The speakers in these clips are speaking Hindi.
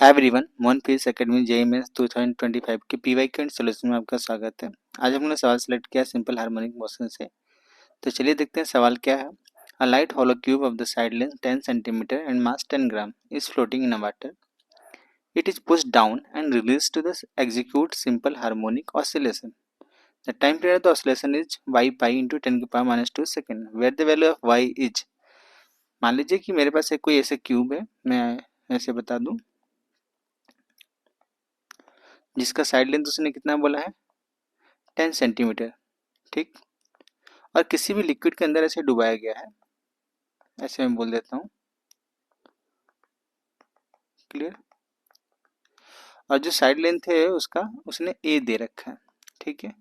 हाय everyone, Mohan fees academy JEE mains 2025 के पीवाई के सॉल्यूशन में आपका स्वागत है। आज हमने सवाल सेलेक्ट किया सिंपल हार्मोनिक मोशन से। तो चलिए देखते हैं सवाल क्या है। अ light hollow cube of the side length 10 centimeter and mass 10 gram is floating in a water. It is pushed down and released to the execute simple harmonic oscillation. The time period of the oscillation is y pi into 10 की power minus 2 second, where the value of y is। मान लीजिए कि मेरे पास एक कोई ऐसे क्यूब है, मैं ऐसे बता दूं, जिसका साइड लेंथ उसने कितना बोला है 10 सेंटीमीटर, ठीक। और किसी भी लिक्विड के अंदर ऐसे डुबाया गया है, ऐसे मैं बोल देता हूँ, क्लियर। और जो साइड लेंथ है उसका उसने ए दे रखा है, ठीक है।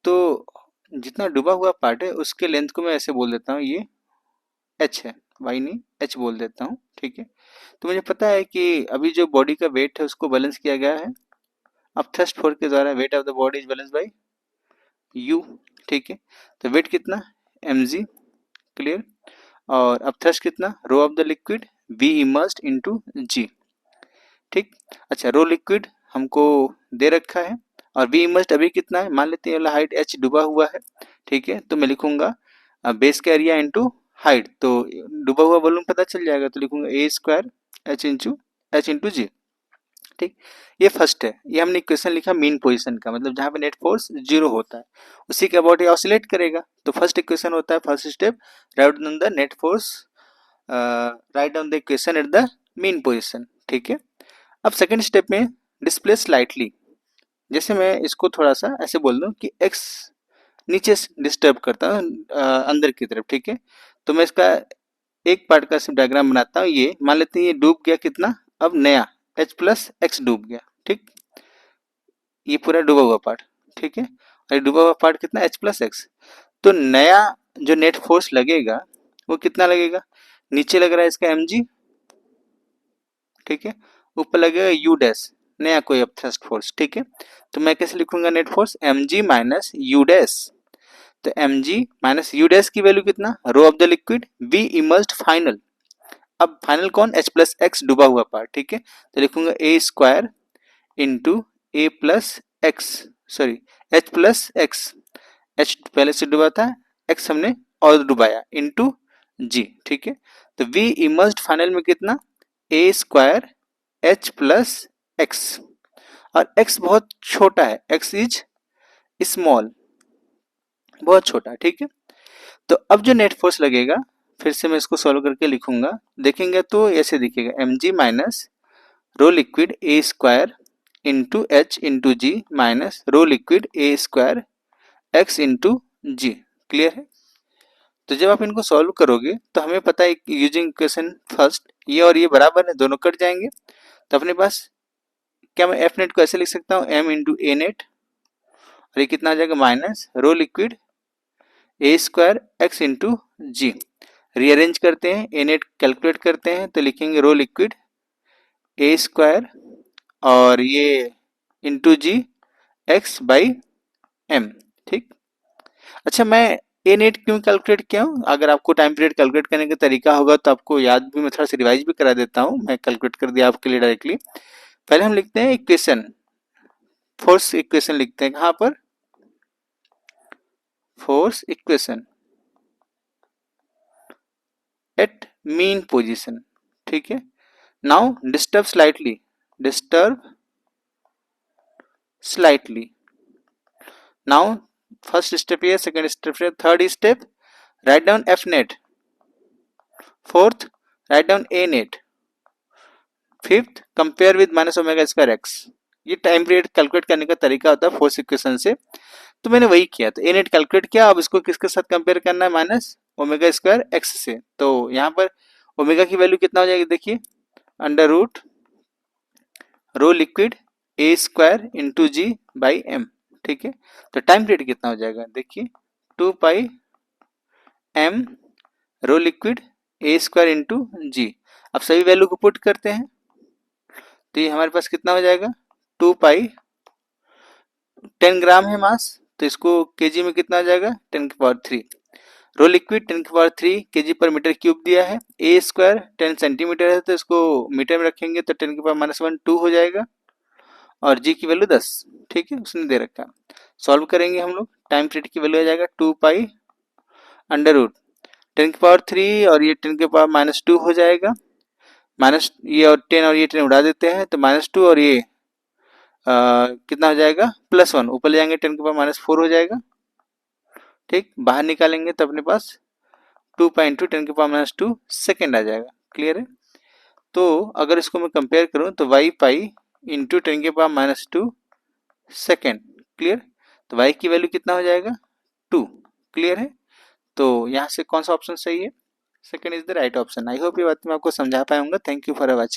तो जितना डूबा हुआ पार्ट है उसके लेंथ को मैं ऐसे बोल देता हूँ, ये एच है, वाई नहीं एच बोल देता हूँ, ठीक है। तो मुझे पता है कि अभी जो बॉडी का वेट है उसको बैलेंस किया गया है अब थ्रस्ट फोर्स के द्वारा। Weight of the body is balance bye you, ठीक है। तो वेट कितना एम जी, क्लियर। और अब थ्रस्ट कितना rho of the liquid v immersed into g, ठीक। अच्छा, रो लिक्विड हमको दे रखा है और वी इमर्स्ड अभी कितना है, मान लेते हैं हाइट एच डूबा हुआ है, ठीक है। तो मैं लिखूंगा बेस का एरिया इंटू हाइट, तो डूबा हुआ वॉल्यूम पता चल जाएगा, तो लिखूंगा ए स्क्वायर एच इंटू जी, ठीक। ये फर्स्ट है, ये हमने इक्वेशन लिखा मीन पोजीशन का, मतलब जहां पे नेट फोर्स जीरो होता है उसी के अबाउट ये ऑसिलेट करेगा। तो फर्स्ट इक्वेशन होता है, first step, write down the net force, write down the equation at the mean position, ठीक है। अब सेकंड स्टेप में डिस्प्ले स्लाइटली, जैसे मैं इसको थोड़ा सा ऐसे बोल दूं कि एक्स नीचे डिस्टर्ब करता हूँ अंदर की तरफ, ठीक है। तो मैं इसका एक पार्ट का सिर्फ डायग्राम बनाता हूँ। ये मान लेते हैं ये डूब गया कितना, अब नया एच प्लस एक्स डूब गया, ठीक। ये पूरा डूबा हुआ पार्ट, ठीक है। और ये डूबा हुआ पार्ट कितना एच प्लस एक्स। तो नया जो नेट फोर्स लगेगा वो कितना लगेगा, नीचे लग रहा है इसका एम जी, ठीक है। ऊपर लगेगा यू डैश, नया कोई अब थ्रस्ट फोर्स, ठीक है। तो मैं कैसे लिखूंगा नेट फोर्स एम जी माइनस यू डैश। तो एम जी माइनस यू डैश की वैल्यू कितना, rho of the liquid v immersed final. अब फाइनल कौन एच प्लस एक्स डूबा हुआ पार्ट, ठीक है। तो लिखूंगा a square into a plus x, sorry h plus x, h पहले से डूबा था, एक्स हमने और डुबाया इंटू जी, ठीक है। तो वी इमर्स्ड फाइनल में कितना ए स्क्वायर एच प्लस एक्स, और एक्स बहुत छोटा है, एक्स इज स्मॉल, बहुत छोटा, ठीक है। तो अब जो नेट फोर्स लगेगा, फिर से मैं इसको सॉल्व करके लिखूंगा, देखेंगे तो ऐसे दिखेगा एम जी माइनस रो लिक्विड ए square into H into G minus rho liquid ए square X into G, clear है। तो जब आप इनको सॉल्व करोगे तो हमें पता है यूजिंग इक्वेशन फर्स्ट, ये और ये बराबर है, दोनों कट जाएंगे। तो अपने पास क्या, मैं एफ नेट को ऐसे लिख सकता हूँ एम इंटू ए नेट, और ये कितना आ जाएगा माइनस रो लिक्विड ए square X into G. Rearrange करते हैं, ए नेट कैलकुलेट करते हैं, तो लिखेंगे रो लिक्विड ए स्क्वायर और ये into G X by M, ठीक। अच्छा, मैं ए नेट क्यों कैलकुलेट किया हूँ, अगर आपको टाइम पीरियड कैलकुलेट करने का तरीका होगा तो आपको याद भी, मैं थोड़ा सा रिवाइज भी करा देता हूँ, मैं कैलकुलेट कर दिया आपके लिए डायरेक्टली। पहले हम लिखते हैं इक्वेशन, फोर्स इक्वेशन लिखते हैं कहाँ पर, force equation at mean position, ठीक है। Now disturb slightly, disturb slightly. Now first step ये, सेकंड स्टेप ये, third step write down F net, fourth write down A net, fifth compare with minus omega square X. ये टाइम पीरियड कैलकुलेट करने का तरीका होता है फोर्स इक्वेशन से, तो मैंने वही किया। तो ए नेट कैलकुलेट किया, अब इसको किसके साथ कंपेयर करना है, माइनस ओमेगा स्क्वायर एक्स से। तो यहाँ पर ओमेगा की वैल्यू कितना हो जाएगी, देखिए under root rho liquid A square into G by M, ठीक है। तो टाइम पीरियड कितना हो जाएगा, देखिए 2 पाई एम रो लिक्विड ए स्क्वायर इंटू जी। अब सभी वैल्यू को पुट करते हैं, तो ये हमारे पास कितना हो जाएगा 2 पाई, 10 ग्राम है मास, तो इसको केजी में कितना आ जाएगा 10 की पावर 3। रो लिक्विड 10⁻³ kg/m³ दिया है। ए स्क्वायर 10 सेंटीमीटर है तो इसको मीटर में रखेंगे तो 10⁻⁻1 2 हो जाएगा और जी की वैल्यू 10। ठीक है, उसने दे रखा है। सॉल्व करेंगे हम लोग, टाइम पीरियड की वैल्यू आ जाएगा 2 पाई अंडर रूट 10⁻³ और ये 10⁻⁻2 हो जाएगा। माइनस ये और ये 10 उड़ा देते हैं तो -2 और ये कितना हो जाएगा +1, ऊपर ले जाएंगे 10⁻⁻4 हो जाएगा। ठीक, बाहर निकालेंगे तो अपने पास 2 पाई इंटू 10⁻⁻2 सेकेंड आ जाएगा। क्लियर है। तो अगर इसको मैं कंपेयर करूं तो y pi into 10⁻⁻2 second. Clear. तो y की वैल्यू कितना हो जाएगा 2। क्लियर है। तो यहाँ से कौन सा ऑप्शन सही है? Second is the right option. I hope ये बात मैं आपको समझा पाया हूँ। Thank you for watching.